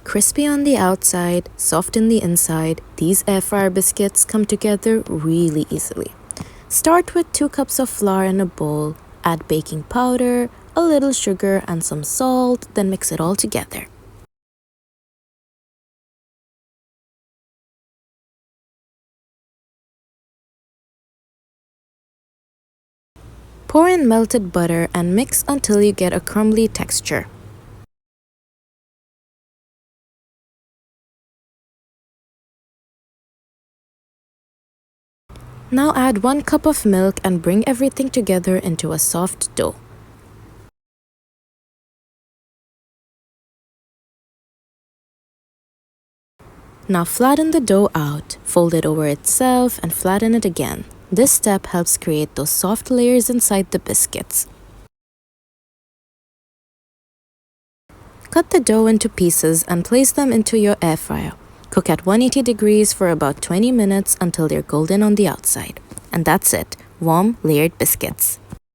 Crispy on the outside, soft in the inside, these air fryer biscuits come together really easily. Start with 2 cups of flour in a bowl, add baking powder, a little sugar and some salt, then mix it all together. Pour in melted butter and mix until you get a crumbly texture. Now add 1 cup of milk and bring everything together into a soft dough. Now flatten the dough out, fold it over itself and flatten it again. This step helps create those soft layers inside the biscuits. Cut the dough into pieces and place them into your air fryer. Cook at 180 degrees for about 20 minutes until they're golden on the outside. And that's it, warm, layered biscuits.